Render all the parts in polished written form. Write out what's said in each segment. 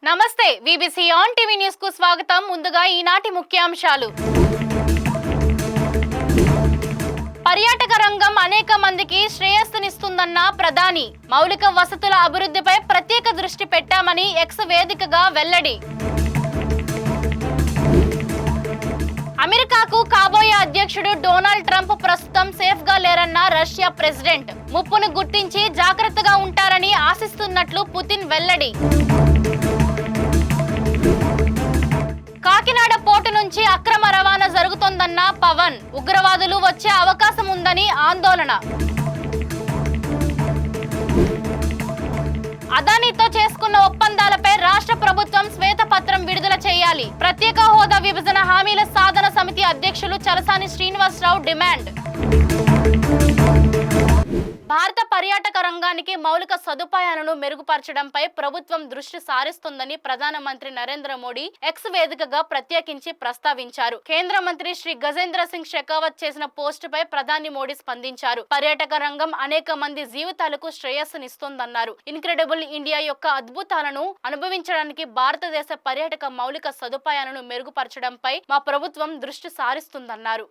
నమస్తే VBC on TV news కు స్వాగతం. ముందుగా ఈనాటి ముఖ్యాంశాలు. పర్యాటక రంగం అనేక మందికి శ్రేయస్సునిస్తుందన్న ప్రధాని. మౌలిక వసతుల అభివృద్ధిపై ప్రత్యేక దృష్టి పెట్టామని ఎక్స్ వేదికగా వెల్లడి. అమెరికాకు కాబోయే అధ్యక్షుడు డొనాల్డ్ ట్రంప్ ప్రస్తుతం సేఫ్ గా లేరన్న రష్యా ప్రెసిడెంట్. ముప్పును గుర్తించి జాగ్రత్తగా ఉంటారని ఆశిస్తున్నట్లు పుతిన్ వెల్లడి. కాకినాడ పోర్టు నుంచి అక్రమ రవాణా జరుగుతోందన్న పవన్. ఉగ్రవాదులు వచ్చే అవకాశం ఉందని ఆందోళన. అదానీతో చేసుకున్న ఒప్పందాలపై రాష్ట్ర ప్రభుత్వం శ్వేతపత్రం విడుదల చేయాలి. ప్రత్యేక హోదా విభజన హామీల సాధన సమితి అధ్యక్షులు చలసాని శ్రీనివాసరావు డిమాండ్. భారత పర్యాటక రంగానికి మౌలిక సదుపాయాలను మెరుగుపరచడంపై ప్రభుత్వం దృష్టి సారిస్తుందని ప్రధానమంత్రి నరేంద్ర మోడీ ఎక్స్ వేదికగా ప్రత్యేకించి ప్రస్తావించారు. కేంద్ర మంత్రి శ్రీ గజేంద్ర సింగ్ షెకావత్ చేసిన పోస్టుపై ప్రధాని మోడీ స్పందించారు. పర్యాటక రంగం అనేక మంది జీవితాలకు శ్రేయస్సునిస్తోందన్నారు. ఇన్క్రెడిబుల్ ఇండియా యొక్క అద్భుతాలను అనుభవించడానికి భారతదేశ పర్యాటక మౌలిక సదుపాయాలను మెరుగుపరచడంపై మా ప్రభుత్వం దృష్టి సారిస్తుందన్నారు.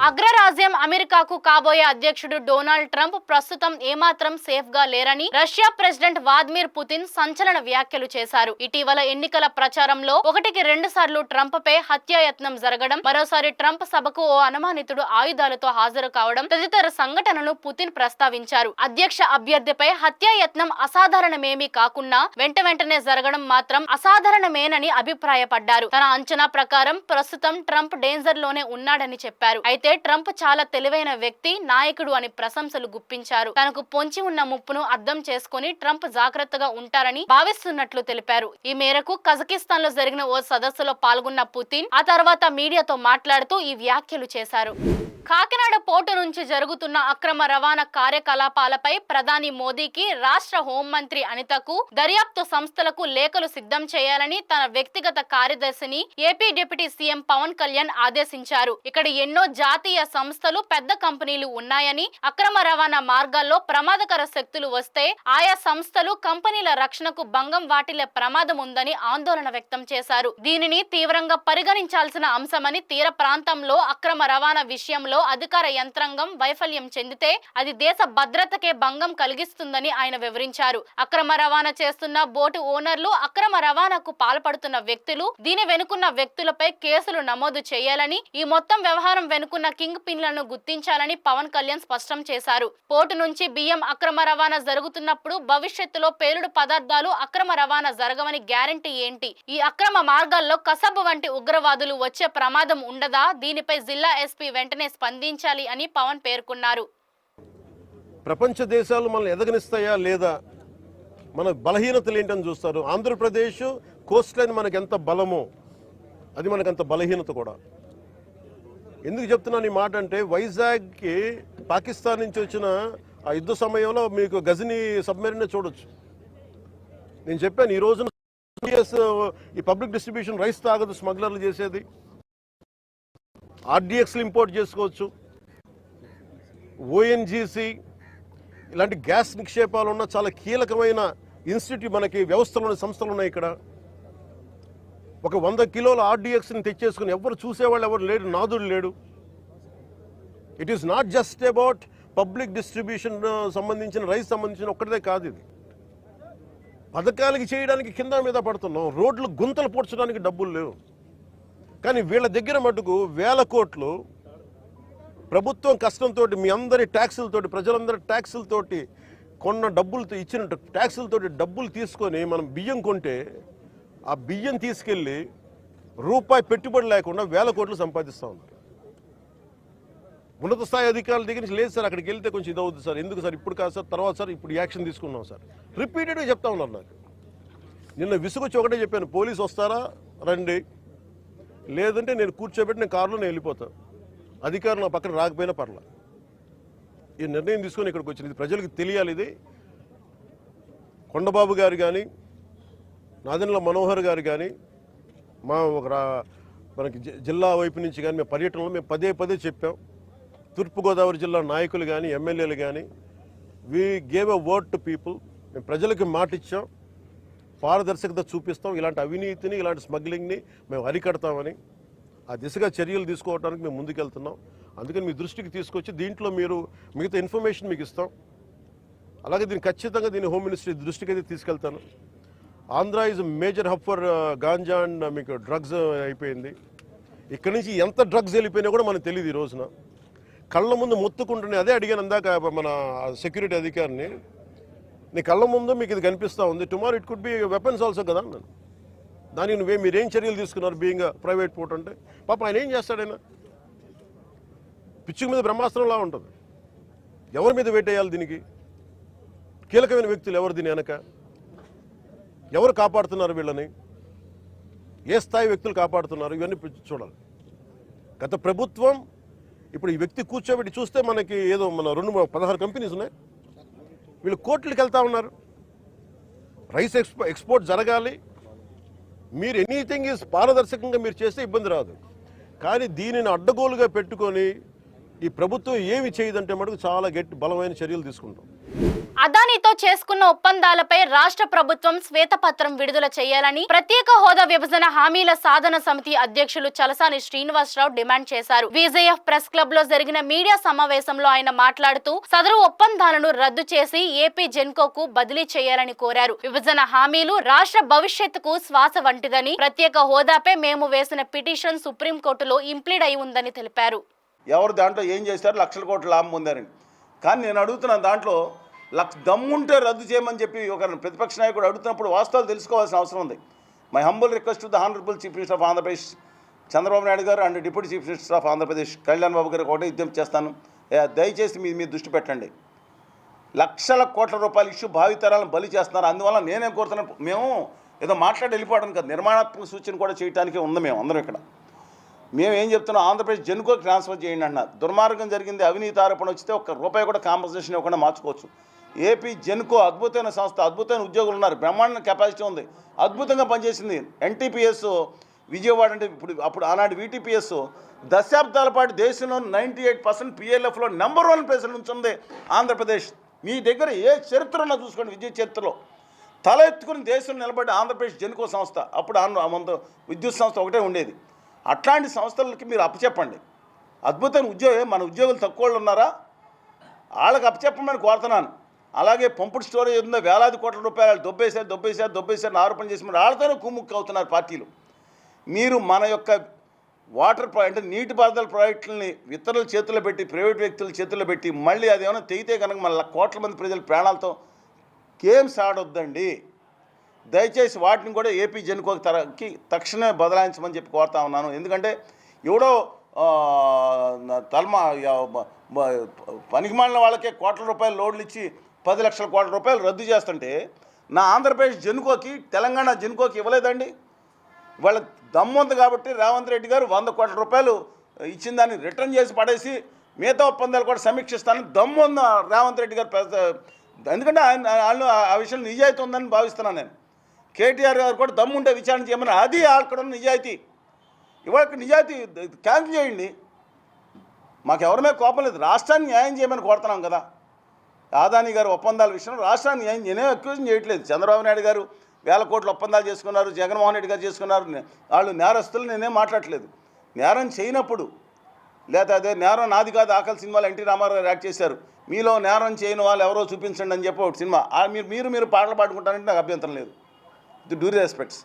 అగ్రరాజ్యం అమెరికాకు కాబోయే అధ్యక్షుడు డొనాల్డ్ ట్రంప్ ప్రస్తుతం ఏమాత్రం సేఫ్ గా లేరని రష్యా ప్రెసిడెంట్ వ్లాదిమిర్ పుతిన్ సంచలన వ్యాఖ్యలు చేశారు. ఇటీవల ఎన్నికల ప్రచారంలో 1-2 సార్లు ట్రంప్ పై హత్యాయత్నం జరగడం, మరోసారి ట్రంప్ సభకు ఓ అనుమానితుడు ఆయుధాలతో హాజరు కావడం తదితర సంఘటనను పుతిన్ ప్రస్తావించారు. అధ్యక్ష అభ్యర్థిపై హత్యాయత్నం అసాధారణమేమీ కాకున్నా వెంటనే జరగడం మాత్రం అసాధారణమేనని అభిప్రాయపడ్డారు. తన అంచనా ప్రకారం ప్రస్తుతం ట్రంప్ డేంజర్ లోనే ఉన్నాడని చెప్పారు. అయితే ట్రంప్ చాలా తెలివైన వ్యక్తి, నాయకుడు అని ప్రశంసలు గుప్పించారు. తనకు పొంచి ఉన్న ముప్పును అర్థం చేసుకుని ట్రంప్ జాగ్రత్తగా ఉంటారని భావిస్తున్నట్లు తెలిపారు. ఈ మేరకు కజకిస్తాన్ లో జరిగిన ఓ సదస్సులో పాల్గొన్న పుతిన్ ఆ తర్వాత మీడియాతో మాట్లాడుతూ ఈ వ్యాఖ్యలు చేశారు. కాకినాడ పోర్టు నుంచి జరుగుతున్న అక్రమ రవాణా కార్యకలాపాలపై ప్రధాని మోదీకి రాష్ట్ర హోంమంత్రి అనితకు దర్యాప్తు సంస్థలకు లేఖలు సిద్ధం చేయాలని తన వ్యక్తిగత కార్యదర్శిని AP deputy CM Pawan Kalyan ఆదేశించారు. ఇక్కడ ఎన్నో జాతీయ సంస్థలు, పెద్ద కంపెనీలు ఉన్నాయని, అక్రమ రవాణా మార్గాల్లో ప్రమాదకర శక్తులు వస్తే ఆయా సంస్థలు, కంపెనీల రక్షణకు భంగం వాటిల్లే ప్రమాదం ఉందని ఆందోళన వ్యక్తం చేశారు. దీనిని తీవ్రంగా పరిగణించాల్సిన అంశమని, తీర ప్రాంతంలో అక్రమ రవాణా విషయంలో అధికార యంత్రాంగం వైఫల్యం చెందితే అది దేశ భద్రతకే భంగం కలిగిస్తుందని ఆయన వివరించారు. అక్రమ రవాణా చేస్తున్న బోటు ఓనర్లు, అక్రమ రవాణాకు పాల్పడుతున్న వ్యక్తులు, దీని వెనుకున్న వ్యక్తులపై కేసులు నమోదు చేయాలని, ఈ మొత్తం వ్యవహారం వెనుకున్న కింగ్ పిన్లను గుర్తించాలని పవన్ కళ్యాణ్ స్పష్టం చేశారు. పోర్టు నుంచి బియ్యం అక్రమ రవాణా జరుగుతున్నప్పుడు భవిష్యత్తులో పేలుడు పదార్థాలు అక్రమ రవాణా జరగవని గ్యారంటీ ఏంటి? ఈ అక్రమ మార్గాల్లో కసబ్ వంటి ఉగ్రవాదులు వచ్చే ప్రమాదం ఉండదా? దీనిపై జిల్లా ఎస్పీ వెంటనే స్పందించాలి అని పవన్ పేర్కొన్నారు. ప్రపంచ దేశాలు మనల్ని ఎదగనిస్తాయా లేదా, మన బలహీనతలు ఏంటని చూస్తారు. ఆంధ్రప్రదేశ్ కోస్ట్ లైన్ మనకి ఎంత బలమో అది మనకంత బలహీనత కూడా. ఎందుకు చెప్తున్నాను ఈ మాట అంటే, వైజాగ్కి పాకిస్తాన్ నుంచి వచ్చిన ఆ యుద్ధ సమయంలో మీకు గజనీ సబ్మెరీన్ చూడొచ్చు. నేను చెప్పాను, ఈ రోజున ఈ పబ్లిక్ డిస్ట్రిబ్యూషన్ రైస్ తాగదు స్మగ్లర్లు చేసేది. ఆర్డీఎక్స్లు ఇంపోర్ట్ చేసుకోవచ్చు. ఓఎన్జీసీ ఇలాంటి గ్యాస్ నిక్షేపాలు ఉన్న చాలా కీలకమైన ఇన్స్టిట్యూట్ మనకి వ్యవస్థలోని సంస్థలు ఉన్నాయి. ఇక్కడ ఒక 100 కిలోల ఆర్డీఎక్స్ని తెచ్చేసుకుని ఎవరు చూసేవాళ్ళు ఎవరు లేడు, నాదుడు లేడు. It is not just about public distribution సంబంధించిన రైస్ సంబంధించిన ఒక్కటిదే కాదు. ఇది పథకాలకి చేయడానికి కింద మీద పడుతున్నాం. రోడ్లు గుంతలు పూడ్చడానికి డబ్బులు లేవు. కానీ వీళ్ళ దగ్గర మటుకు వేల కోట్లు ప్రభుత్వం కష్టంతో, మీ అందరి ట్యాక్సులతోటి, ప్రజలందరి ట్యాక్సులతోటి కొన్న డబ్బులతో, ఇచ్చిన ట్యాక్సులతోటి డబ్బులు తీసుకొని మనం బియ్యం కొంటే ఆ బియ్యం తీసుకెళ్ళి రూపాయి పెట్టుబడి లేకుండా వేల కోట్లు సంపాదిస్తూ ఉన్నారు. ఉన్నత స్థాయి అధికారుల దగ్గర నుంచి లేదు సార్, అక్కడికి వెళ్తే కొంచెం ఇది అవుతుంది సార్, ఎందుకు సార్, ఇప్పుడు కాదు సార్, తర్వాత సార్, ఇప్పుడు యాక్షన్ తీసుకున్నాం సార్, రిపీటెడ్గా చెప్తా ఉన్నారు. నాకు నిన్న విసుగొచ్చి ఒకటే చెప్పాను, పోలీసు వస్తారా రండి, లేదంటే నేను కూర్చోబెట్టి నేను కారులో నేను వెళ్ళిపోతాను, అధికారులు నా పక్కన రాకపోయినా పర్లా. ఈ నిర్ణయం తీసుకొని ఇక్కడికి వచ్చింది. ఇది ప్రజలకు తెలియాలి. ఇది కొండబాబు గారు కానీ, నాదెండ్ల మనోహర్ గారు కానీ, మా మనకి జిల్లా వైపు నుంచి కానీ మేము పర్యటనలో మేము పదే చెప్పాం. తూర్పుగోదావరి జిల్లా నాయకులు కానీ, ఎమ్మెల్యేలు కానీ, we gave a word to people. మేము ప్రజలకు మాట ఇచ్చాం. పారదర్శకత చూపిస్తాం, ఇలాంటి అవినీతిని ఇలాంటి స్మగ్లింగ్ని మేము అరికడతామని ఆ దిశగా చర్యలు తీసుకోవడానికి మేము ముందుకెళ్తున్నాం. అందుకని మీ దృష్టికి తీసుకొచ్చి దీంట్లో మీరు మిగతా ఇన్ఫర్మేషన్ మీకు ఇస్తాం. అలాగే దీన్ని ఖచ్చితంగా హోమ్ మినిస్ట్రీ దృష్టికి అయితే తీసుకెళ్తాను. Andhra is major hub for ganja and మీకు డ్రగ్స్ అయిపోయింది. ఇక్కడి నుంచి ఎంత డ్రగ్స్ వెళ్ళిపోయినా కూడా మనకు తెలియదు. ఈ రోజున కళ్ళ ముందు మొత్తుకుంటున్నాయి. అదే అడిగాను అందాక మన సెక్యూరిటీ అధికారిని, నీ కళ్ళ ముందు మీకు ఇది కనిపిస్తూ ఉంది, tomorrow it could be weapons also కదా అన్నాను. దానికి మీరేం చర్యలు తీసుకున్నారు బీయింగ్ ప్రైవేట్ పోర్ట్ అంటే? పాప ఆయన ఏం చేస్తాడైనా పిచ్చుకు మీద బ్రహ్మాస్త్రంలా ఉంటుంది. ఎవరి మీద వేటేయాలి? దీనికి కీలకమైన వ్యక్తులు ఎవరు? దీని వెనక ఎవరు కాపాడుతున్నారు వీళ్ళని? ఏ స్థాయి వ్యక్తులు కాపాడుతున్నారు? ఇవన్నీ చూడాలి. గత ప్రభుత్వం ఇప్పుడు ఈ వ్యక్తి కూర్చోబెట్టి చూస్తే మనకి ఏదో మన 16 కంపెనీస్ ఉన్నాయి. వీళ్ళు కోర్టులకు వెళ్తా ఉన్నారు. రైస్ ఎక్స్పోర్ట్ జరగాలి. మీరు ఎనీథింగ్ ఈజ్ పారదర్శకంగా మీరు చేస్తే ఇబ్బంది రాదు. కానీ దీనిని అడ్డగోలుగా పెట్టుకొని ఈ ప్రభుత్వం ఏమి చేయదంటే మటుకు చాలా బలమైన చర్యలు తీసుకుంటాం. అదానితో చేసుకున్న ఒప్పందాలపై రాష్ట్ర ప్రభుత్వం శ్వేతపత్రం విడుదల చేయాలని ప్రత్యేక హోదా విభజన హామీల సాధన సమితి అధ్యక్షులు చలసాని శ్రీనివాసరావు డిమాండ్ చేశారు. విజేఎఫ్ ప్రెస్ క్లబ్ లో జరిగిన మీడియా సమావేశంలో ఆయన మాట్లాడుతూ సదరు ఒప్పందాలను రద్దు చేసి ఏపీ జెన్కోకు బదిలీ చేయాలని కోరారు. విభజన హామీలు రాష్ట్ర భవిష్యత్తుకు శ్వాస వంటిదని, ప్రత్యేక హోదాపై మేము వేసిన పిటిషన్ సుప్రీంకోర్టులో ఇంప్లీడ్ అయి ఉందని తెలిపారు. ఎవరు దాంట్లో ఏం చేశారు? లక్షల కోట్ల లాభం పొందారని. కానీ నేను అడుగుతున్నాను, దాంట్లో దమ్ముంటే రద్దు చేయమని చెప్పి ఒక ప్రతిపక్ష నాయకుడు అడుగుతున్నప్పుడు వాస్తవాలు తెలుసుకోవాల్సిన అవసరం ఉంది. My humble request to the honourable chief minister of Andhra Pradesh Chandrababu Naidu గారు and deputy chief minister of Andhra Pradesh Kalyan Babu గారికి ఒకటే విజ్ఞప్తి చేస్తాను, దయచేసి మీ దృష్టి పెట్టండి. లక్షల కోట్ల రూపాయల ఇష్యూ భావితరాలను బలి చేస్తున్నారు. అందువల్ల నేనేం కోరుతున్నాను, మేము ఏదో మాట్లాడి వెళ్ళిపోవడం కాదు, నిర్మాణాత్మక సూచన కూడా చేయడానికి ఉంది. మేము అందరం ఇక్కడ మేము ఏం చెప్తున్నాం, ఆంధ్రప్రదేశ్ జెన్కోకి ట్రాన్స్ఫర్ చేయండి అన్నారు. దుర్మార్గం జరిగింది, అవినీతి ఆరోపణ వచ్చితే ₹1 కూడా కాంపన్సేషన్ ఇవ్వకుండా మార్చుకోవచ్చు. ఏపీ జెన్కో అద్భుతమైన సంస్థ, అద్భుతమైన ఉద్యోగులు ఉన్నారు, బ్రహ్మాండ కెపాసిటీ ఉంది, అద్భుతంగా పనిచేసింది. ఎన్టీపీఎస్ విజయవాడ అంటే అప్పుడు ఆనాడు వీటీపీఎస్ దశాబ్దాల పాటు దేశంలో 98% PLFలో నెంబర్ 1 ప్లేస్లో ఉంచుంది ఆంధ్రప్రదేశ్. మీ దగ్గర ఏ చరిత్ర ఉన్నా చూసుకోండి, విద్యుత్ చరిత్రలో తల ఎత్తుకుని దేశంలో నిలబడి ఆంధ్రప్రదేశ్ జెన్కో సంస్థ. అప్పుడు విద్యుత్ సంస్థ ఒకటే ఉండేది. అట్లాంటి సంస్థలకి మీరు అప్పచెప్పండి. అద్భుతమైన ఉద్యోగం. మన ఉద్యోగులు తక్కువ వాళ్ళు ఉన్నారా? వాళ్ళకి అప్పచెప్పమని కోరుతున్నాను. అలాగే పంపుడు స్టోరేజ్ ఉందో వేలాది కోట్ల రూపాయలు దొబ్బేశారు ఆరోపణ చేసి మరి వాళ్ళతోనే కుమ్ముక్కు అవుతున్నారు పార్టీలు. మీరు మన యొక్క వాటర్ అంటే నీటిపారుదల ప్రాజెక్టులని ఇతరుల చేతుల్లో పెట్టి, ప్రైవేట్ వ్యక్తుల చేతుల్లో పెట్టి మళ్ళీ అదేమైనా తెగితే కనుక మళ్ళీ కోట్ల మంది ప్రజల ప్రాణాలతో గేమ్స్ ఆడొద్దండి. దయచేసి వాటిని కూడా ఏపీ జెన్కోకి తక్షణమే బదలాయించమని చెప్పి కోరుతా ఉన్నాను. ఎందుకంటే ఎవడో పనికిమాలిన వాళ్ళకే కోట్ల రూపాయలు లోడ్లు ఇచ్చి 10 లక్షల కోట్ల రూపాయలు రద్దు చేస్తుంటే నా ఆంధ్రప్రదేశ్ జెన్కోకి, తెలంగాణ జెన్కోకి ఇవ్వలేదండి. వాళ్ళ దమ్ము ఉంది కాబట్టి రేవంత్ రెడ్డి గారు 100 కోట్ల రూపాయలు ఇచ్చిన దాన్ని రిటర్న్ చేసి పడేసి మిగతా ఒప్పందాలు కూడా సమీక్షిస్తానని దమ్ము ఉంది రేవంత్ రెడ్డి గారు. ఎందుకంటే వాళ్ళు ఆ విషయంలో నిజాయితీ ఉందని భావిస్తున్నాను నేను. కేటీఆర్ గారు కూడా దమ్ము ఉంటే విచారణ చేయమని, అది అక్కడ ఉన్న నిజాయితీ. ఇవాళ నిజాయితీ క్యాన్సిల్ చేయండి. మాకు ఎవరి మీద కోపం లేదు, రాష్ట్రాన్ని న్యాయం చేయమని కోరుతున్నాం కదా. అదాని గారు ఒప్పందాల విషయంలో రాష్ట్రాన్ని న్యాయం నేనే అక్యూజన్ చేయట్లేదు. చంద్రబాబు నాయుడు గారు 1000 కోట్ల ఒప్పందాలు చేసుకున్నారు, జగన్మోహన్ రెడ్డి గారు చేసుకున్నారు. వాళ్ళు నేరస్తులు, నేనేం మాట్లాడట్లేదు. నేరం చేయనప్పుడు లేదా అదే నేరం నాది కాదు ఆకలి సినిమాలో ఎన్టీ రామారావు గారు యాక్ట్ చేశారు, మీలో నేరం చేయని వాళ్ళు ఎవరో చూపించండి అని చెప్పి ఒక సినిమా. మీరు పాటలు పాడుకుంటారంటే నాకు అభ్యంతరం లేదు. Due respects.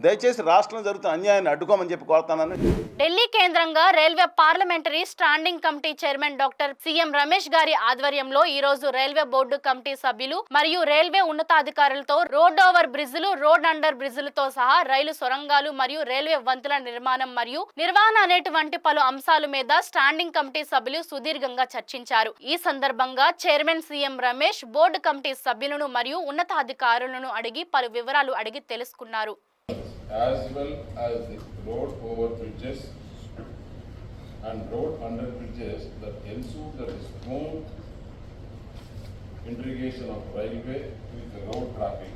దయచేసి రాష్ట్రంలో జరుగుతున్న అన్యాయాన్ని అడ్డుకోమని చెప్పి కోరుతానని. ఢిల్లీ కేంద్రంగా railway parliamentary standing committee chairman doctor CM Ramesh గారి ఆధ్వర్యంలో ఈ రోజు రైల్వే బోర్డు కమిటీ సభ్యులు మరియు రైల్వే ఉన్నతాధికారులతో రోడ్ ఓవర్ బ్రిడ్జిలు, రోడ్ అండర్ బ్రిడ్జిలతో సహా రైలు సొరంగాలు మరియు రైల్వే వంతుల నిర్మాణం మరియు నిర్వహణ అనేటువంటి పలు అంశాల మీద స్టాండింగ్ కమిటీ సభ్యులు సుదీర్ఘంగా చర్చించారు. ఈ సందర్భంగా chairman CM Ramesh board committee సభ్యులను మరియు ఉన్నతాధికారులను అడిగి పలు వివరాలు అడిగి తెలుసుకున్నారు. As well as the road over bridges and road under bridges that ensure the smooth integration of railway with the road traffic.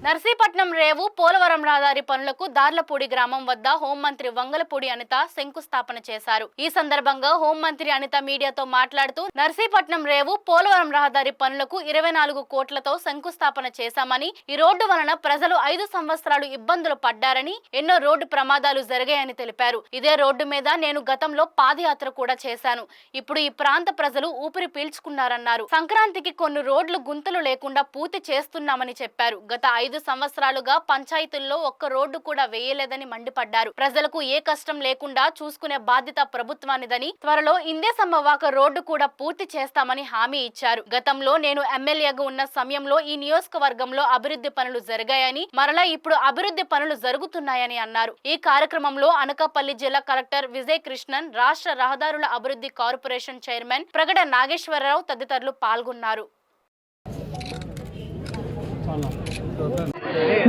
Narsipatnam రేవు పోలవరం రహదారి పనులకు దార్లపూడి గ్రామం వద్ద హోంమంత్రి వంగలపూడి అనిత శంకుస్థాపన చేశారు. ఈ సందర్భంగా హోంమంత్రి అనిత మీడియాతో మాట్లాడుతూ నర్సీపట్నం రేవు పోలవరం రహదారి పనులకు 24 కోట్లతో శంకుస్థాపన చేశామని, ఈ రోడ్డు వలన ప్రజలు 5 సంవత్సరాలు ఇబ్బందులు పడ్డారని, ఎన్నో రోడ్డు ప్రమాదాలు జరిగాయని తెలిపారు. ఇదే రోడ్డు మీద నేను గతంలో పాదయాత్ర కూడా చేశాను. ఇప్పుడు ఈ ప్రాంత ప్రజలు ఊపిరి పీల్చుకున్నారన్నారు. సంక్రాంతికి కొన్ని రోడ్లు గుంతలు లేకుండా పూర్తి చేస్తున్నామని చెప్పారు. గత 5 సంవత్సరాలుగా పంచాయతీల్లో ఒక్క రోడ్డు కూడా వేయలేదని మండిపడ్డారు. ప్రజలకు ఏ కష్టం లేకుండా చూసుకునే బాధ్యత ప్రభుత్వానిదని, త్వరలో ఇందేసమ్మ వాక రోడ్డు కూడా పూర్తి చేస్తామని హామీ ఇచ్చారు. గతంలో నేను ఎమ్మెల్యేగా ఉన్న సమయంలో ఈ నియోజకవర్గంలో అభివృద్ధి పనులు జరిగాయని, మరలా ఇప్పుడు అభివృద్ధి పనులు జరుగుతున్నాయని అన్నారు. ఈ కార్యక్రమంలో అనకాపల్లి జిల్లా కలెక్టర్ విజయ్ కృష్ణన్, రాష్ట్ర రహదారుల అభివృద్ధి కార్పొరేషన్ చైర్మన్ ప్రగడ నాగేశ్వరరావు తదితరులు పాల్గొన్నారు.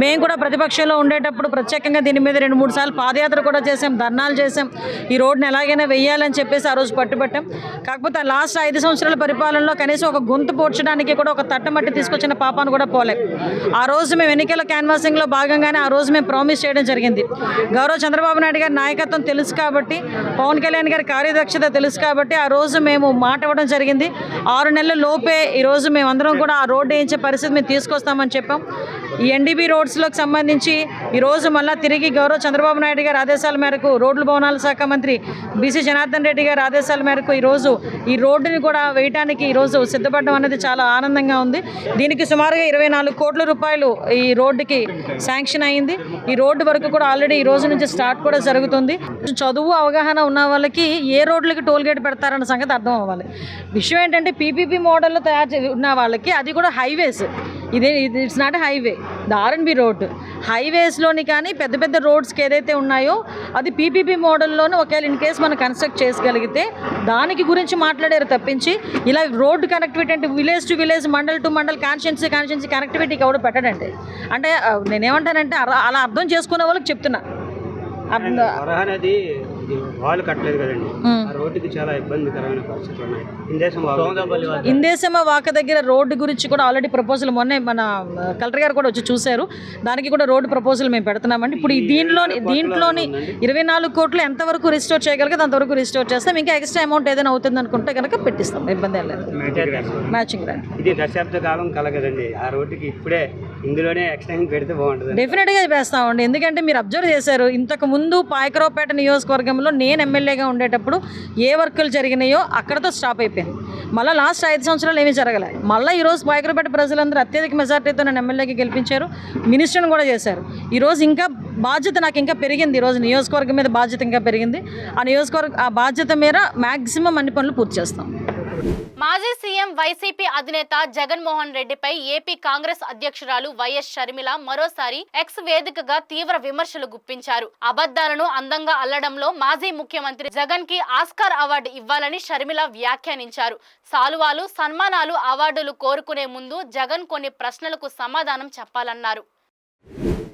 మేము కూడా ప్రతిపక్షంలో ఉండేటప్పుడు ప్రత్యేకంగా దీని మీద 2-3 సార్లు పాదయాత్ర కూడా చేసాం, ధర్నాలు చేసాం. ఈ రోడ్డుని ఎలాగైనా వెయ్యాలని చెప్పేసి ఆ రోజు పట్టుబట్టాం. కాకపోతే లాస్ట్ 5 సంవత్సరాల పరిపాలనలో కనీసం ఒక గొంతు పోడ్చడానికి కూడా ఒక తట్టమట్టి తీసుకొచ్చిన పాపాను కూడా పోలే. ఆ రోజు మేము ఎన్నికల క్యాన్వాసింగ్లో భాగంగానే ఆ రోజు మేము ప్రామిస్ చేయడం జరిగింది. గౌరవ చంద్రబాబు నాయుడు గారి నాయకత్వం తెలుసు కాబట్టి, పవన్ కళ్యాణ్ గారి కార్యదక్షత తెలుసు కాబట్టి ఆ రోజు మేము మాట ఇవ్వడం జరిగింది. 6 నెలల లోపే ఈరోజు మేమందరం కూడా ఆ రోడ్డు వేయించే పరిస్థితి మేము తీసుకొస్తామని చెప్పాం. ఈ ఎన్డీబీ రోడ్స్లోకి సంబంధించి ఈరోజు మళ్ళీ తిరిగి గౌరవ చంద్రబాబు నాయుడు గారి ఆదేశాల మేరకు, రోడ్లు భవనాల శాఖ మంత్రి బీసీ జనార్దన్ రెడ్డి గారి ఆదేశాల మేరకు ఈరోజు ఈ రోడ్డుని కూడా వేయడానికి ఈరోజు సిద్ధపడడం అనేది చాలా ఆనందంగా ఉంది. దీనికి సుమారుగా 24 కోట్ల రూపాయలు ఈ రోడ్డుకి శాంక్షన్ అయింది. ఈ రోడ్డు వరకు కూడా ఆల్రెడీ ఈ రోజు నుంచి స్టార్ట్ కూడా జరుగుతుంది. చదువు అవగాహన ఉన్న వాళ్ళకి ఏ రోడ్లకి టోల్ గేట్ పెడతారన్న సంగతి అర్థం అవ్వాలి. విషయం ఏంటంటే పీపీపీ మోడల్లో ఉన్న వాళ్ళకి అది కూడా highways, it's not highway, RNB road. హైవేస్లోని కానీ పెద్ద పెద్ద రోడ్స్కి ఏదైతే ఉన్నాయో అది పీపీపీ మోడల్లోనే ఒకవేళ ఇన్ కేసు మనం కన్స్ట్రక్ట్ చేయగలిగితే దానికి గురించి మాట్లాడారు తప్పించి ఇలా రోడ్డు కనెక్టివిటీ అంటే village to village, mandal to mandal, constituency కనెక్టివిటీకి ఎవరు పెట్టడండి. అంటే నేనేమంటానంటే అలా అర్థం చేసుకునే వాళ్ళకి చెప్తున్నా. అనేది వాళ్ళు కట్టలేదు కదండి, ఆ రోడ్డుకి చాలా ఇబ్బందికరమైన పరిస్థితులు ఉన్నాయి. ఇందేశమ్మ వాక దగ్గర రోడ్డు గురించి కూడా ఆల్రెడీ ప్రపోజల్ మొన్నే మన కలెక్టర్ గారు కూడా వచ్చి చూశారు. దానికి కూడా రోడ్డు ప్రపోజల్ మేము పెడుతున్నామండి. ఇప్పుడు దీంట్లోని 24 కోట్లు ఎంతవరకు రిస్టోర్ చేయగలిగితే అంతవరకు రిస్టోర్ చేస్తాం. ఇంకా ఎక్స్ట్రా అమౌంట్ ఏదైనా అవుతుంది అనుకుంటే కనుక పెట్టిస్తాం, ఇబ్బంది లేదు. మ్యాచింగ్ గ్రాంట్ ఇది దశాబ్ద కాలం కలగదండి, ఆ రోడ్డుకి ఇప్పుడే ఇందులోనే ఎక్స్టెన్షన్ పెడితే బాగుంటుంది. డెఫినెట్గా వేస్తామండి. ఎందుకంటే మీరు అబ్జర్వ్ చేశారు, ఇంతకు ముందు పాయకరావుపేట నియోజకవర్గంలో నేను ఎమ్మెల్యేగా ఉండేటప్పుడు ఏ వర్కులు జరిగినాయో అక్కడతో స్టాప్ అయిపోయింది. మళ్ళీ లాస్ట్ 5 సంవత్సరాలు ఏమీ జరగలే. మళ్ళీ ఈరోజు పాయకరావుపేట ప్రజలందరూ అత్యధిక మెజార్టీతో నన్ను ఎమ్మెల్యేకి గెలిపించారు, మినిస్టర్ని కూడా చేశారు. ఈరోజు ఇంకా బాధ్యత నాకు ఇంకా పెరిగింది. ఈరోజు నియోజకవర్గం మీద బాధ్యత ఇంకా పెరిగింది. ఆ బాధ్యత మేర మ్యాక్సిమం అన్ని పనులు పూర్తి చేస్తాం. మాజీ సీఎం వైసీపీ అధినేత జగన్మోహన్ రెడ్డిపై ఏపీ కాంగ్రెస్ అధ్యక్షురాలు వైఎస్ షర్మిల మరోసారి ఎక్స్ వేదికగా తీవ్ర విమర్శలు గుప్పించారు. అబద్ధాలను అందంగా అల్లడంలో మాజీ ముఖ్యమంత్రి జగన్ కి ఆస్కార్ అవార్డు ఇవ్వాలని షర్మిల వ్యాఖ్యానించారు. సాలువాలు, సన్మానాలు, అవార్డులు కోరుకునే ముందు జగన్ కొన్ని ప్రశ్నలకు సమాధానం చెప్పాలన్నారు.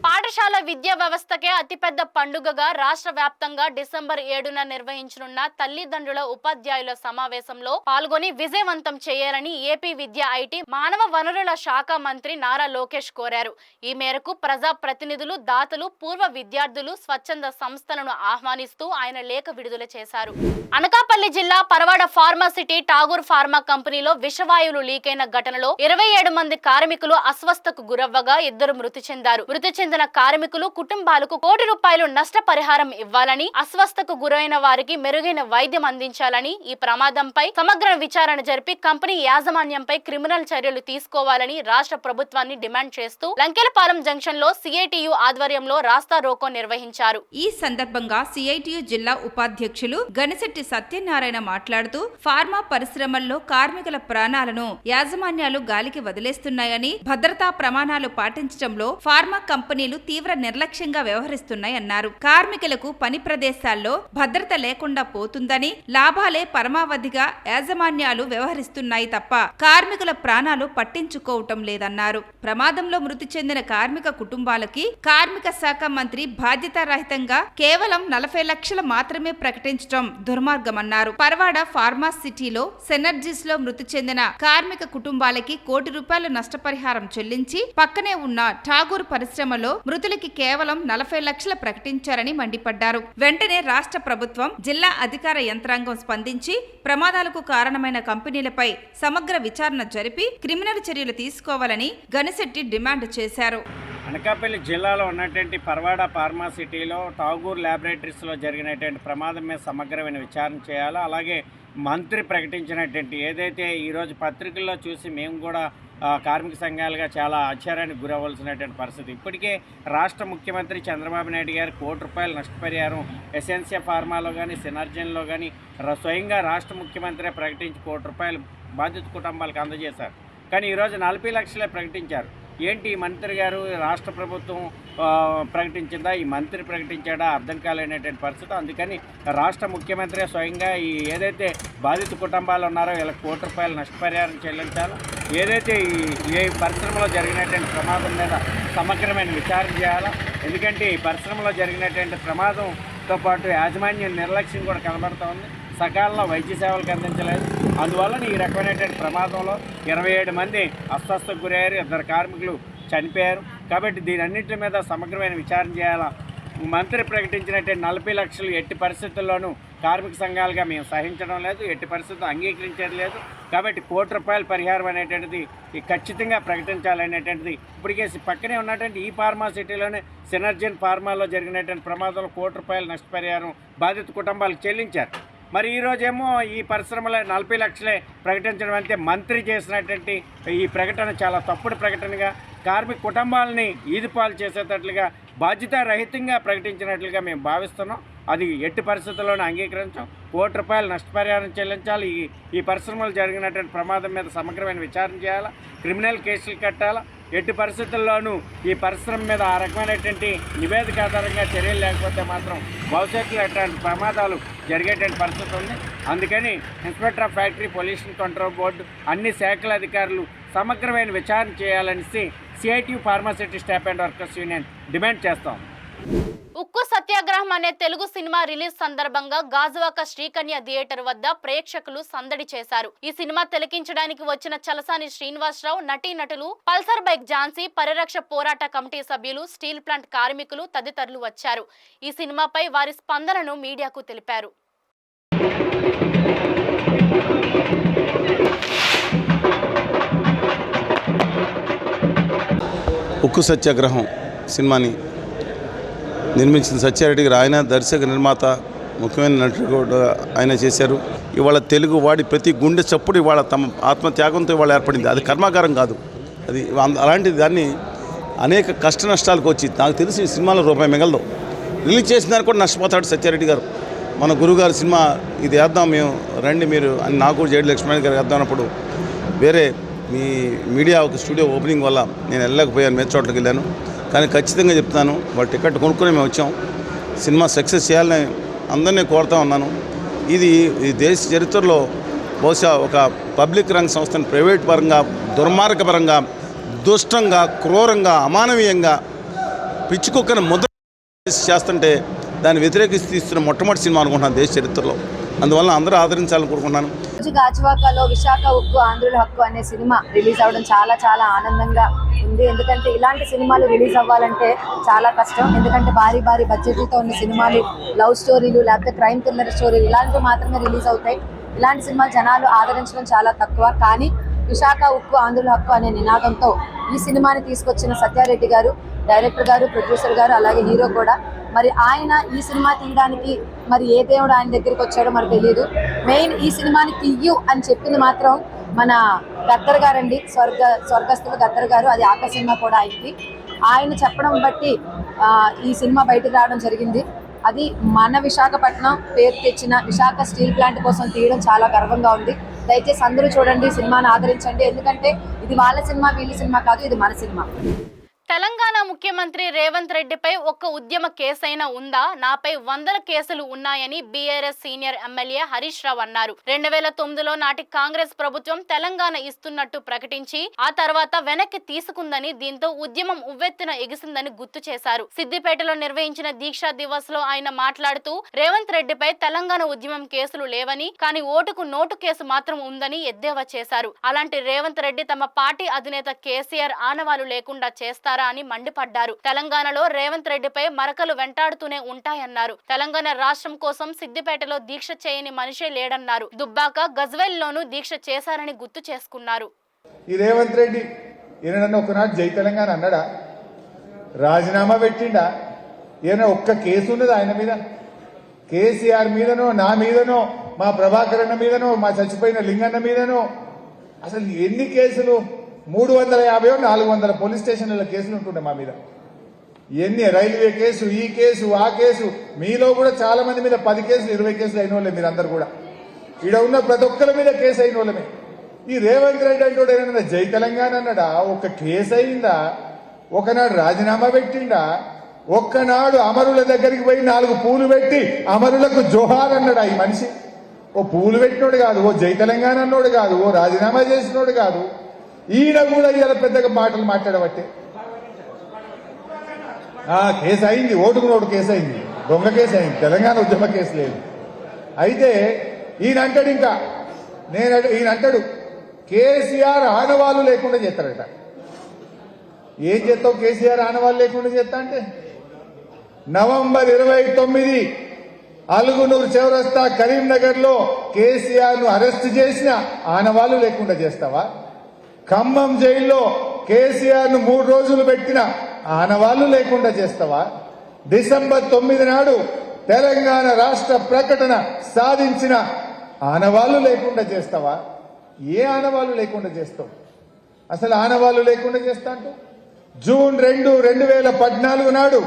పాఠశాల విద్యా వ్యవస్థకే అతిపెద్ద పండుగగా రాష్ట్ర వ్యాప్తంగా డిసెంబర్ 7న నిర్వహించనున్న తల్లిదండ్రుల ఉపాధ్యాయుల సమావేశంలో పాల్గొని విజయవంతం చేయాలని ఏపీ విద్యా ఐటీ మానవ వనరుల శాఖ మంత్రి నారా లోకేష్ కోరారు. ఈ మేరకు ప్రజా ప్రతినిధులు, దాతలు, పూర్వ విద్యార్థులు, స్వచ్ఛంద సంస్థలను ఆహ్వానిస్తూ ఆయన లేఖ విడుదల చేశారు. అనకాపల్లి జిల్లా పరవాడ ఫార్మాసిటీ ఠాగూర్ ఫార్మా కంపెనీలో విషవాయువులు లీకైన ఘటనలో 27 మంది కార్మికులు అస్వస్థకు గురవ్వగా 2 మృతి చెందారు. మృతి చెందిన కార్మికులు కుటుంబాలకు ₹1 కోటి నష్టపరిహారం ఇవ్వాలని, అస్వస్థకు గురైన వారికి మెరుగైన వైద్యం అందించాలని, ఈ ప్రమాదంపై సమగ్ర విచారణ జరిపి కంపెనీ యాజమాన్యంపై క్రిమినల్ చర్యలు తీసుకోవాలని రాష్ట్ర ప్రభుత్వాన్ని డిమాండ్ చేస్తూ లంకెలపాలెం జంక్షన్ లో సిఐటియు ఆధ్వర్యంలో రాస్తా రోకో నిర్వహించారు. ఈ సందర్భంగా సిఐటియు జిల్లా ఉపాధ్యక్షులు గణశెట్టి సత్యనారాయణ మాట్లాడుతూ ఫార్మా పరిశ్రమల్లో కార్మికుల ప్రాణాలను యాజమాన్యాలు గాలికి వదిలేస్తున్నాయని, భద్రతా ప్రమాణాలు పాటించడంలో ఫార్మా కంపెనీలు తీవ్ర నిర్లక్ష్యంగా వ్యవహరిస్తున్నాయన్నారు. కార్మికులకు పని ప్రదేశాల్లో భద్రత లేకుండా పోతుందని, లాభాలే పరమావధిగా యాజమాన్యాలు వ్యవహరిస్తున్నాయి తప్ప కార్మికుల ప్రాణాలు పట్టించుకోవటం లేదన్నారు. ప్రమాదంలో మృతి చెందిన కార్మిక కుటుంబాలకి కార్మిక శాఖ మంత్రి బాధ్యతారహితంగా కేవలం 40 లక్షలు మాత్రమే ప్రకటించడం దుర్మార్గమన్నారు. పరవాడ ఫార్మా సిటీలో సెనర్జీస్ లో మృతి చెందిన కార్మిక కుటుంబాలకి ₹1 కోటి నష్టపరిహారం చెల్లించి పక్కనే ఉన్న ఠాగూర్ పరిశ్రమలో మృతులకి కేవలం 40 లక్షలు ప్రకటించారని మండిపడ్డారు. వెంటనే రాష్ట్ర ప్రభుత్వం, జిల్లా అధికార యంత్రాంగం స్పందించి ప్రమాదాలకు కారణమైన కంపెనీలపై సమగ్ర విచారణ జరిపి క్రిమినల్ చర్యలు తీసుకోవాలని గనిశెట్టి డిమాండ్ చేశారు. అనకాపల్లి జిల్లాలో ఉన్నటువంటి పరవాడ ఫార్మా సిటీలో ఠాగూర్ ల్యాబొరేటరీస్లో జరిగినటువంటి ప్రమాదం మీద సమగ్రమైన విచారణ చేయాలి. అలాగే మంత్రి ప్రకటించినటువంటి ఏదైతే ఈరోజు పత్రికల్లో చూసి మేము కూడా కార్మిక సంఘాలుగా చాలా ఆశ్చర్యానికి గురవలసినటువంటి పరిస్థితి. ఇప్పటికే రాష్ట్ర ముఖ్యమంత్రి చంద్రబాబు నాయుడు గారు ₹1 కోటి నష్టపరిహారం ఎసెన్షియా ఫార్మాలో కానీ సినర్జన్లో కానీ స్వయంగా రాష్ట్ర ముఖ్యమంత్రి ప్రకటించి ₹1 కోటి బాధిత కుటుంబాలకు అందజేశారు. కానీ ఈరోజు 40 లక్షలే ప్రకటించారు. ఏంటి మంత్రి గారు, రాష్ట్ర ప్రభుత్వం ప్రకటించిందా, ఈ మంత్రి ప్రకటించాడా అర్థం కాలేనటువంటి పరిస్థితి. అందుకని రాష్ట్ర ముఖ్యమంత్రి స్వయంగా ఈ ఏదైతే బాధిత కుటుంబాలు ఉన్నారో వీళ్ళకి ₹1 కోటి నష్టపరిహారం చెల్లించాలో, ఏదైతే ఈ పరిశ్రమలో జరిగినటువంటి ప్రమాదం మీద సమగ్రమైన విచారణ చేయాలా. ఎందుకంటే ఈ పరిశ్రమలో జరిగినటువంటి ప్రమాదంతో పాటు యాజమాన్యం నిర్లక్ష్యం కూడా కనబడుతూ ఉంది. సకాలంలో వైద్య సేవలకు అందించలేదు. అందువల్ల ఈ రకమైనటువంటి ప్రమాదంలో 27 మంది అస్వస్థకు గురయ్యారు, 2 కార్మికులు చనిపోయారు. కాబట్టి దీనన్నింటి మీద సమగ్రమైన విచారణ చేయాలా. మంత్రి ప్రకటించినటువంటి 40 లక్షలు ఎట్టి పరిస్థితుల్లోనూ కార్మిక సంఘాలుగా మేము సహించడం లేదు, ఎట్టి పరిస్థితుల్లో అంగీకరించడం లేదు. కాబట్టి ₹1 కోటి పరిహారం అనేటువంటిది ఖచ్చితంగా ప్రకటించాలనేటువంటిది ఇప్పటికే పక్కనే ఉన్నటువంటి ఈ ఫార్మా సిటీలోనే సినర్జన్ ఫార్మాలో జరిగినటువంటి ప్రమాదంలో ₹1 కోటి నష్టపరిహారం బాధిత కుటుంబాలకు చెల్లించారు. మరి ఈరోజేమో ఈ పరిశ్రమలో 40 లక్షలే ప్రకటించడం అంటే మంత్రి చేసినటువంటి ఈ ప్రకటన చాలా తప్పుడు ప్రకటనగా, కార్మిక కుటుంబాలని ఈదుపాలు చేసేటట్లుగా, బాధ్యతారహితంగా ప్రకటించినట్లుగా మేము భావిస్తున్నాం. అది ఎట్టి పరిస్థితుల్లోనూ అంగీకరించాం. ₹1 కోటి నష్టపరిహారం చెల్లించాలి. ఈ పరిశ్రమలో జరిగినటువంటి ప్రమాదం మీద సమగ్రమైన విచారణ చేయాలా, క్రిమినల్ కేసులు కట్టాలా. ఎట్టి పరిస్థితుల్లోనూ ఈ పరిశ్రమ మీద ఆ రకమైనటువంటి నివేదిక ఆధారంగా చర్యలు లేకపోతే మాత్రం భవిష్యత్తులో అట్లాంటి ప్రమాదాలు జరిగేటువంటి పరిస్థితి ఉంది. అందుకని inspector of factory pollution control board, అన్ని శాఖల అధికారులు సమగ్రమైన విచారణ చేయాలనేసి CITU pharma city staff and workers union demand చేస్తాం. ఉక్కు సత్యాగ్రహం అనే తెలుగు సినిమా రిలీజ్ సందర్భంగా గాజువాక శ్రీకన్య థియేటర్ వద్ద ప్రేక్షకులు సందడి చేశారు. ఈ సినిమా తిలకించడానికి వచ్చిన చలసాని శ్రీనివాసరావు, నటీనటులు, పల్సర్ బైక్ ఝాన్సీ, పరిరక్ష పోరాట కమిటీ సభ్యులు, స్టీల్ ప్లాంట్ కార్మికులు తదితరులు వచ్చారు. ఈ సినిమాపై వారి స్పందనను మీడియాకు తెలిపారు. ఉక్కు సత్యాగ్రహం సినిమాని నిర్మించిన సత్యారెడ్డి గారు, ఆయన దర్శక నిర్మాత, ముఖ్యమైన నటుడు కూడా ఆయన చేశారు. ఇవాళ తెలుగు వాడి ప్రతి గుండె చప్పుడు ఇవాళ తమ ఆత్మత్యాగంతో ఇవాళ ఏర్పడింది. అది కర్మాగారం కాదు. అది అలాంటి దాన్ని అనేక కష్ట నష్టాలకు వచ్చి, నాకు తెలిసి ఈ సినిమాలో రూపాయి మిగలదు. రిలీజ్ చేసిన దానికి కూడా నష్టపోతాడు సత్యారెడ్డి గారు. మన గురువుగారు సినిమా ఇది వేద్దాం మేము, రండి మీరు అని నాకు జేడి లక్ష్మణ్ గారు వేద్దాం అన్నప్పుడు వేరే మీ మీడియా ఒక స్టూడియో ఓపెనింగ్ వల్ల నేను వెళ్ళలేకపోయాను, మీద చోట్లకి వెళ్ళాను. కానీ ఖచ్చితంగా చెప్తాను, వాళ్ళు టికెట్ కొనుక్కొని మేము వచ్చాం. సినిమా సక్సెస్ చేయాలని అందరినీ కోరుతా ఉన్నాను. ఇది ఈ దేశ చరిత్రలో బహుశా ఒక పబ్లిక్ రంగ సంస్థను ప్రైవేట్ పరంగా దుర్మార్గపరంగా, దుష్టంగా, క్రూరంగా, అమానవీయంగా పిచ్చుకొక్కని ముద్ర చేస్తుంటే దాన్ని వ్యతిరేకిస్తూ తీస్తున్న మొట్టమొదటి సినిమా అనుకుంటున్నాను దేశ చరిత్రలో. అందువల్ల అందరూ ఆదరించాలని కోరుకుంటున్నాను. గాజువాకలో విశాఖ ఉక్కు ఆంధ్రుల హక్కు అనే సినిమా రిలీజ్ అవ్వడం చాలా చాలా ఆనందంగా ఉంది. ఎందుకంటే ఇలాంటి సినిమాలు రిలీజ్ అవ్వాలంటే చాలా కష్టం. ఎందుకంటే భారీ భారీ బడ్జెట్లతో ఉన్న సినిమాలు, లవ్ స్టోరీలు లేకపోతే క్రైమ్ థ్రిల్లర్ స్టోరీలు ఇలాంటివి మాత్రమే రిలీజ్ అవుతాయి. ఇలాంటి సినిమాలు జనాలు ఆదరించడం చాలా తక్కువ. కానీ విశాఖ ఉక్కు ఆంధ్రుల హక్కు అనే నినాదంతో ఈ సినిమాని తీసుకొచ్చిన సత్యారెడ్డి గారు, డైరెక్టర్ గారు, ప్రొడ్యూసర్ గారు, అలాగే హీరో కూడా. మరి ఆయన ఈ సినిమా తీయడానికి మరి ఏ దేవుడు ఆయన దగ్గరికి వచ్చాడో మరి తెలియదు. మెయిన్ ఈ సినిమాని తీయు అని చెప్పింది మాత్రం మన గద్దర్ గారండి, స్వర్గస్థుల గద్దర్ గారు. అది ఆక సినిమా కూడా అయింది. ఆయన చెప్పడం బట్టి ఈ సినిమా బయటకు రావడం జరిగింది. అది మన విశాఖపట్నం పేరు తెచ్చిన విశాఖ స్టీల్ ప్లాంట్ కోసం తీయడం చాలా గర్వంగా ఉంది. దయచేసి అందరూ చూడండి, సినిమాని ఆదరించండి. ఎందుకంటే ఇది వాళ్ళ సినిమా, వీళ్ళ సినిమా కాదు, ఇది మన సినిమా. తెలంగాణ ముఖ్యమంత్రి రేవంత్ రెడ్డిపై ఒక్క ఉద్యమ కేసైనా ఉందా? నాపై వందల కేసులు ఉన్నాయని BRS senior MLA Harish Rao అన్నారు. 2009లో నాటి కాంగ్రెస్ ప్రభుత్వం తెలంగాణ ఇస్తున్నట్టు ప్రకటించి ఆ తర్వాత వెనక్కి తీసుకుందని, దీంతో ఉద్యమం ఉవ్వెత్తున ఎగిసిందని గుర్తు చేశారు. సిద్దిపేటలో నిర్వహించిన దీక్షా దివస్ లో ఆయన మాట్లాడుతూ రేవంత్ రెడ్డిపై తెలంగాణ ఉద్యమం కేసులు లేవని, కానీ ఓటుకు నోటు కేసు మాత్రం ఉందని ఎద్దేవా చేశారు. అలాంటి రేవంత్ రెడ్డి తమ పార్టీ అధినేత కేసీఆర్ ఆనవాలు లేకుండా చేస్తారు అని మండిపడ్డారు. తెలంగాణలో రేవంత్ రెడ్డిపై మరకలు వెంటాడుతూనే ఉంటాయన్నారు. తెలంగాణ రాష్ట్రం కోసం సిద్దిపేటలో దీక్ష చేయని మనిషే లేడన్నారు. దుబ్బాక, గజ్వేల్లోనూ దీక్ష చేశారని గుర్తు చేసుకున్నారు. ఈ రేవంత్ రెడ్డి ఈయన ఒకనాడు జై తెలంగాణ అన్నాడా? రాజీనామా పెట్టిండా? ఈయన ఒక్క కేసు ఉన్నది ఆయన మీద? కేసీఆర్ మీదనో, నా మీదనో, మా ప్రభాకర్ అన్న మీదనో, మా చచ్చిపోయిన లింగన్న మీదనో అసలు ఎన్ని కేసులు? 350 400 పోలీస్ స్టేషన్ల కేసులు ఉంటుండే మా మీద. ఎన్ని రైల్వే కేసు, ఈ కేసు, ఆ కేసు, మీలో కూడా చాలా మంది మీద 10 కేసులు 20 కేసులు అయిన వాళ్ళే మీరందరూ కూడా. ఈడ ఉన్న ప్రతి ఒక్కరి మీద కేసు అయిన వాళ్ళమే. ఈ రేవంత్ రెడ్డి అంటే ఏమన్నా జై తెలంగాణ అన్నాడా? ఒక్క కేసు అయిందా? ఒకనాడు రాజీనామా పెట్టిండా? ఒక్కనాడు అమరుల దగ్గరికి పోయి 4 పూలు పెట్టి అమరులకు జోహార్ అన్నాడా ఈ మనిషి? ఓ పూలు పెట్టినోడు కాదు, ఓ జై తెలంగాణ అన్నోడు కాదు, ఓ రాజీనామా చేసినోడు కాదు. ఈయన కూడా ఇలా పెద్దగా మాటలు మాట్లాడబట్టే కేసు అయింది, ఓటుకు నోటు కేసు అయింది, దొంగ కేసు అయింది, తెలంగాణ ఉద్యమ కేసు లేదు. అయితే ఈయన అంటాడు, ఇంకా ఈయన అంటాడు కేసీఆర్ ఆనవాళ్ళు లేకుండా చేస్తారట. ఏం చేస్తావు కేసీఆర్ ఆనవాళ్ళు లేకుండా చేస్తా అంటే? నవంబర్ 29 అలుగునూరు చౌరస్తా కరీంనగర్ లో కేసీఆర్ ను అరెస్ట్ చేసిన ఆనవాళ్ళు లేకుండా చేస్తావా? ఖమ్మం జైల్లో కేసీఆర్ ను 3 రోజులు పెట్టిన ఆనవాళ్లు లేకుండా చేస్తావా? డిసెంబర్ 9 నాడు తెలంగాణ రాష్ట్ర ప్రకటన సాధించిన ఆనవాళ్లు లేకుండా చేస్తావా? ఏ ఆనవాళ్లు లేకుండా చేస్తావు? అసలు ఆనవాళ్లు లేకుండా చేస్తా అంటూ జూన్ 2, 2014 నాడు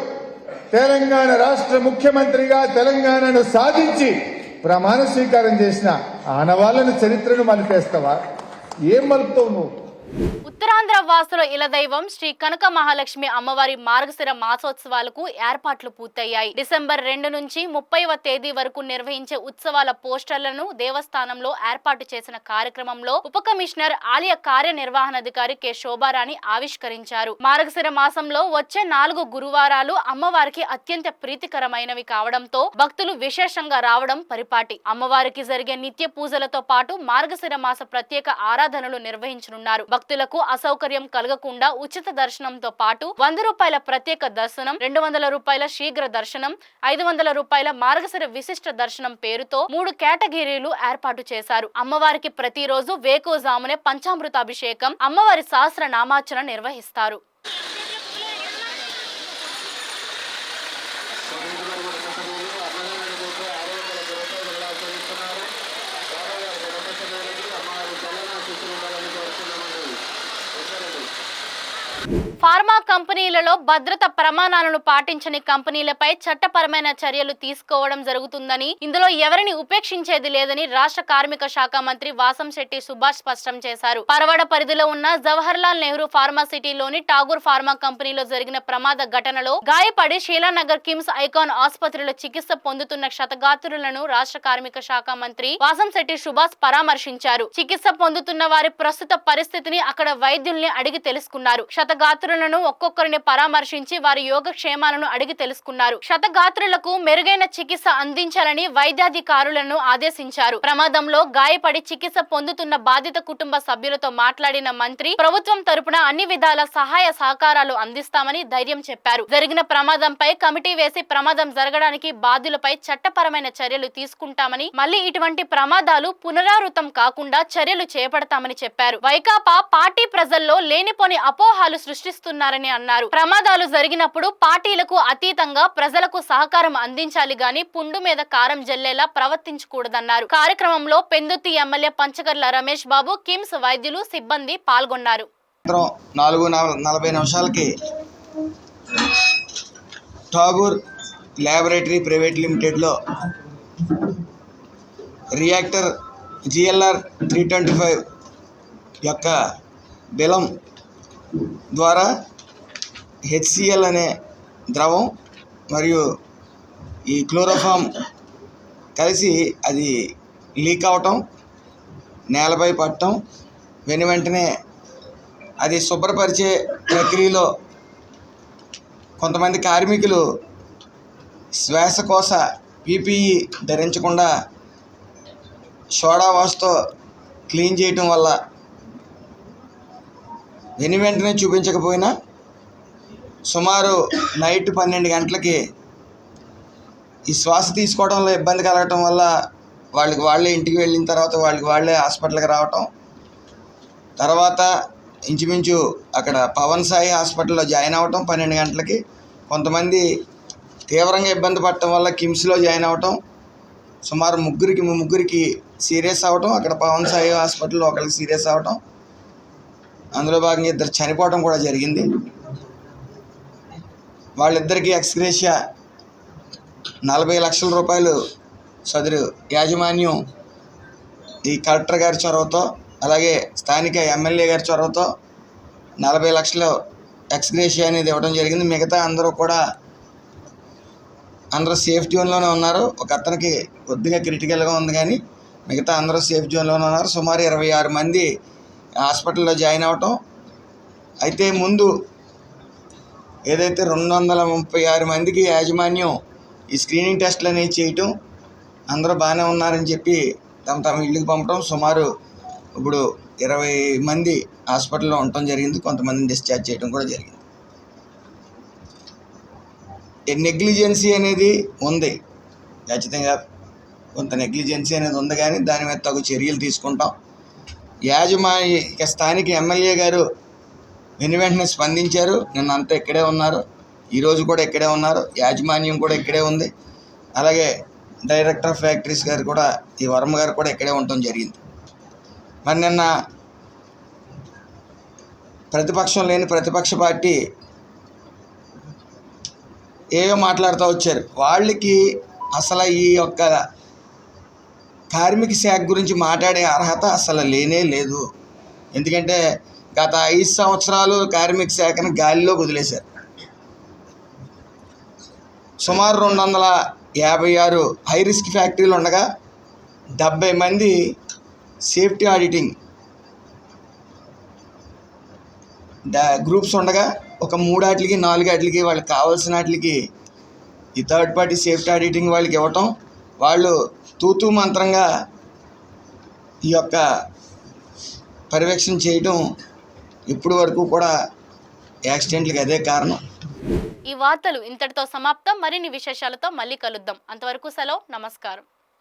తెలంగాణ రాష్ట్ర ముఖ్యమంత్రిగా తెలంగాణను సాధించి ప్రమాణ స్వీకారం చేసిన ఆనవాళ్లను, చరిత్రను మలిపేస్తావా? ఏం మలుపుతావు నువ్వు? ఉత్తరాంధ్ర వాసుల ఇలదైవం శ్రీ కనక మహాలక్ష్మి అమ్మవారి మార్గశిర మాసోత్సవాలకు ఏర్పాట్లు పూర్తయ్యాయి. డిసెంబర్ 2 నుంచి 30వ తేదీ వరకు నిర్వహించే ఉత్సవాల పోస్టర్లను దేవస్థానంలో ఏర్పాటు చేసిన కార్యక్రమంలో ఉప కమిషనర్ ఆలయ కార్యనిర్వహణాధికారి కె శోభారాణి ఆవిష్కరించారు. మార్గశిర మాసంలో వచ్చే 4 గురువారాలు అమ్మవారికి అత్యంత ప్రీతికరమైనవి కావడంతో భక్తులు విశేషంగా రావడం పరిపాటి. అమ్మవారికి జరిగే నిత్య పూజలతో పాటు మార్గశిర మాస ప్రత్యేక ఆరాధనలు నిర్వహించనున్నారు. భక్తులకు అసౌకర్యం కలగకుండా ఉచిత దర్శనంతో పాటు 100 రూపాయల ప్రత్యేక దర్శనం, 200 రూపాయల శీఘ్ర దర్శనం, 500 రూపాయల మార్గశిర విశిష్ట దర్శనం పేరుతో 3 కేటగిరీలు ఏర్పాటు చేశారు. అమ్మవారికి ప్రతిరోజు వేకువజామునే పంచామృతాభిషేకం, అమ్మవారి సహస్ర నామార్చన నిర్వహిస్తారు. ఫార్మా కంపెనీలలో భద్రత ప్రమాణాలను పాటించని కంపెనీలపై చట్టపరమైన చర్యలు తీసుకోవడం జరుగుతుందని, ఇందులో ఎవరిని ఉపేక్షించేది లేదని రాష్ట్ర కార్మిక శాఖ మంత్రి వాసంశెట్టి సుభాష్ స్పష్టం చేశారు. పరవాడ పరిధిలో ఉన్న జవహర్లాల్ నెహ్రూ ఫార్మాసిటీలోని ఠాగూర్ ఫార్మా కంపెనీలో జరిగిన ప్రమాద ఘటనలో గాయపడి శీలానగర్ కిమ్స్ ఐకాన్ ఆసుపత్రిలో చికిత్స పొందుతున్న క్షతగాత్రులను రాష్ట్ర కార్మిక శాఖ మంత్రి వాసంశెట్టి సుభాష్ పరామర్శించారు. చికిత్స పొందుతున్న వారి ప్రస్తుత పరిస్థితిని అక్కడ వైద్యుల్ని అడిగి తెలుసుకున్నారు. క్షతగాత్రులను ఒక్కొక్కరిని పరామర్శించి వారి యోగక్షేమాలను అడిగి తెలుసుకున్నారు. క్షతగాత్రులకు మెరుగైన చికిత్స అందించాలని వైద్యాధికారులను ఆదేశించారు. ప్రమాదంలో గాయపడి చికిత్స పొందుతున్న బాధిత కుటుంబ సభ్యులతో మాట్లాడిన మంత్రి ప్రభుత్వం తరపున అన్ని విధాల సహాయ సహకారాలు అందిస్తామని ధైర్యం చెప్పారు. జరిగిన ప్రమాదంపై కమిటీ వేసి ప్రమాదం జరగడానికి బాధ్యులపై చట్టపరమైన చర్యలు తీసుకుంటామని, మళ్లీ ఇటువంటి ప్రమాదాలు పునరావృతం కాకుండా చర్యలు చేపడతామని చెప్పారు. వైకాపా పార్టీ ప్రజల్లో లేనిపోని అపోహాలు సృష్టిస్తున్నారని అన్నారు. ప్రమాదాలు జరిగినప్పుడు పార్టీలకు అతీతంగా ప్రజలకు సహకారం అందించాలి గాని పుండు మీద కారం జల్లేలా ప్రవర్తించకూడదన్నారు. కార్యక్రమంలో పెందుర్తి ఎమ్మెల్యే పంచకర్ల రమేష్ బాబు, కిమ్స్ వైద్యులు, సిబ్బంది పాల్గొన్నారు. 4:40 ఠాగూర్ ల్యాబొరేటరీ ప్రైవేట్ లిమిటెడ్లో రియాక్టర్ GLR 325 యొక్క బెలం ద్వారా HCl అనే ద్రవం మరియు ఈ క్లోరోఫామ్ కలిసి అది లీక్ అవటం, నేలపై పడటం, వెంటనే అది శుభ్రపరిచే ప్రక్రియలో కొంతమంది కార్మికులు శ్వాసకోశ PPE ధరించకుండా సోడా వాష్తో క్లీన్ చేయటం వల్ల వెంటనే చూపించకపోయినా సుమారు నైట్ 12 గంటలకి ఈ శ్వాస తీసుకోవడంలో ఇబ్బంది కలగటం వల్ల వాళ్ళే ఇంటికి వెళ్ళిన తర్వాత వాళ్ళే హాస్పిటల్కి రావటం, తర్వాత ఇంచుమించు అక్కడ పవన్ సాయి హాస్పిటల్లో జాయిన్ అవ్వటం 12 గంటలకి. కొంతమంది తీవ్రంగా ఇబ్బంది పడటం వల్ల కిమ్స్లో జాయిన్ అవ్వటం, సుమారు ముగ్గురికి సీరియస్ అవ్వటం, అక్కడ పవన్ సాయి హాస్పిటల్లో ఒకరికి సీరియస్ అవ్వటం, అందులో భాగంగా 2 చనిపోవడం కూడా జరిగింది. వాళ్ళిద్దరికీ ఎక్స్గ్రేషియా 40 లక్షల రూపాయలు సదరు యాజమాన్యం ఈ కలెక్టర్ గారి చొరవతో, అలాగే స్థానిక ఎమ్మెల్యే గారి చొరవతో 40 లక్షల ఎక్స్గ్రేషియా అనేది ఇవ్వడం జరిగింది. మిగతా అందరూ సేఫ్ జోన్లోనే ఉన్నారు. ఒక అతనికి కొద్దిగా క్రిటికల్గా ఉంది, కానీ మిగతా అందరూ సేఫ్ జోన్లోనే ఉన్నారు. సుమారు 26 మంది హాస్పిటల్లో జాయిన్ అవ్వటం. అయితే ముందు ఏదైతే 236 మందికి యాజమాన్యం ఈ స్క్రీనింగ్ టెస్టులు అనేవి చేయటం, అందరూ బాగానే ఉన్నారని చెప్పి తమ ఇళ్ళకి పంపడం, సుమారు ఇప్పుడు 20 మంది హాస్పిటల్లో ఉండటం జరిగింది. కొంతమందిని డిశ్చార్జ్ చేయడం కూడా జరిగింది. నెగ్లిజెన్సీ అనేది ఉంది, ఖచ్చితంగా కొంత నెగ్లిజెన్సీ అనేది ఉంది, కానీ దాని మీద తగు చర్యలు తీసుకుంటాం. స్థానిక ఎమ్మెల్యే గారు వెంటనే స్పందించారు. నిన్నంతా ఇక్కడే ఉన్నారు, ఈరోజు కూడా ఇక్కడే ఉన్నారు, యాజమాన్యం కూడా ఇక్కడే ఉంది. అలాగే డైరెక్టర్ ఆఫ్ ఫ్యాక్టరీస్ గారు కూడా, ఈ వర్మ గారు కూడా ఇక్కడే ఉండటం జరిగింది. మరి నిన్న ప్రతిపక్షం లేని ప్రతిపక్ష పార్టీ ఏవో మాట్లాడుతూ వచ్చారు. వాళ్ళకి అసలు ఈ యొక్క కార్మిక శాఖ గురించి మాట్లాడే అర్హత అసలు లేనే లేదు. ఎందుకంటే గత 5 సంవత్సరాలు కార్మిక శాఖను గాలిలో వదిలేశారు. సుమారు 256 హై రిస్క్ ఫ్యాక్టరీలు ఉండగా 70 మంది సేఫ్టీ ఆడిటింగ్ గ్రూప్స్ ఉండగా ఒక 3 4 వాళ్ళకి కావాల్సిన వాటికి ఈ థర్డ్ పార్టీ సేఫ్టీ ఆడిటింగ్ వాళ్ళకి ఇవ్వటం, వాళ్ళు తూతూ మంత్రంగా ఈ యొక్క పర్యవేక్షణ చేయటం ఇప్పటి వరకు కూడా యాక్సిడెంట్లకి అదే కారణం. ఈ వార్తలు ఇంతటితో సమాప్తం. మరిన్ని విశేషాలతో మళ్ళీ కలుద్దాం. అంతవరకు సెలవు. నమస్కారం.